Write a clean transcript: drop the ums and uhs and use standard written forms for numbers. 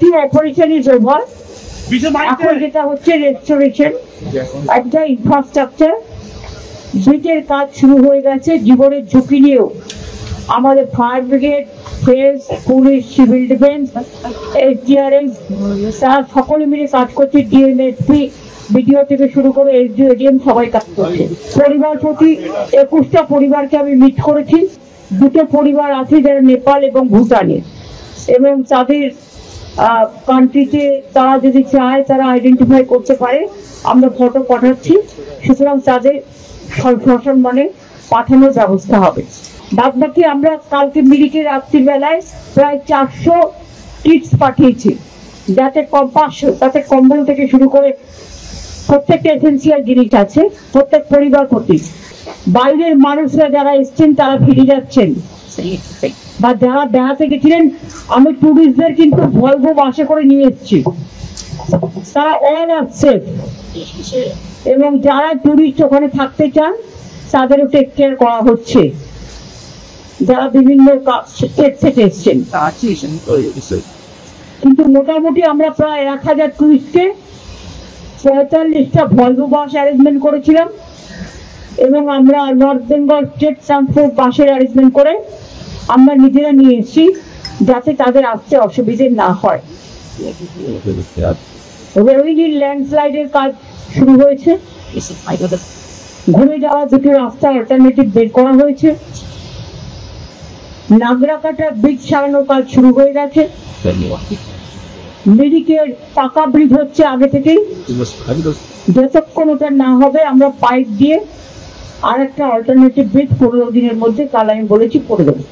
Rescue operation is over. এখন যেটা হচ্ছে রেস্টোরেশন, একটা ইনফ্রাস্ট্রাকচার ব্রিজের কাজ শুরু হয়ে গেছে। জীবনের ঝুঁকি নিয়েও আমাদের ফায়ার ব্রিগেড, ফ্রেস, পুলিশ, সিভিল ডিফেন্স, এসডিআরএফ তারা সকলে মিলে কাজ করছে। ডিএমএসপি, বিডিও থেকে শুরু করে এসডিও, এডিএম সবাই কাজ করছে। পরিবার প্রতি 21টা পরিবারকে আমি মিট করেছি। 2টো পরিবার আছে যারা নেপাল এবং ভুটানের, এবং তাদের কান্ট্রিতে তারা যদি চায় তারা আইডেন্টিফাই করতে পারে, আমরা ফটো পাঠাচ্ছি। সুতরাং তাদের সসম্মানে পাঠানোর ব্যবস্থা হবে। বাদ বাকি আমরা কালকে মিরিকের রাত্রিবেলায় প্রায় 400 কিটস পাঠিয়েছি, যাতে তাতে কম্বল থেকে শুরু করে প্রত্যেকটা এসেন্সিয়াল জিনিস আছে প্রত্যেক পরিবার প্রতি। বাইরের মানুষরা যারা এসছেন তারা ফিরে যাচ্ছেন, বা যারা বেড়াতে গেছিলেন, আমি টুরিস্টদের কিন্তু ভলভো বাসে করে নিয়ে এসেছি, তারা অল আর সেফ। এবং যারা টুরিস্ট ওখানে থাকতে চান তাদেরও টেক কেয়ার করা হচ্ছে, যারা বিভিন্ন স্টেট থেকে এসছেন। কিন্তু মোটামুটি আমরা প্রায় 1000 টুরিস্টকে 45টা ভলভো বাস অ্যারেঞ্জমেন্ট করেছিলাম, এবং আমরা নর্থ বেঙ্গল স্টেট ট্রান্সপোর্ট বাসের অ্যারেঞ্জমেন্ট করে আমরা নিজেরা নিয়ে এসেছি, যাতে তাদের আসতে অসুবিধে না হয়। রোহিণীর ল্যান্ডস্লাইডের কাজ শুরু হয়েছে, ঘুরে যাওয়া 2টো রাস্তা অল্টারনেটিভ বের করা হয়েছে। নাগরাকাটা ব্রিজ সারানোর কাজ শুরু হয়ে গেছে। মিরিকের পাকা ব্রিজ হচ্ছে আগে থেকেই, যতক্ষণ ওটা না হবে আমরা পাইপ দিয়ে আর একটা অল্টারনেটিভ ব্রিজ 15 দিনের মধ্যে কাল আমি বলেছি করে দেবো।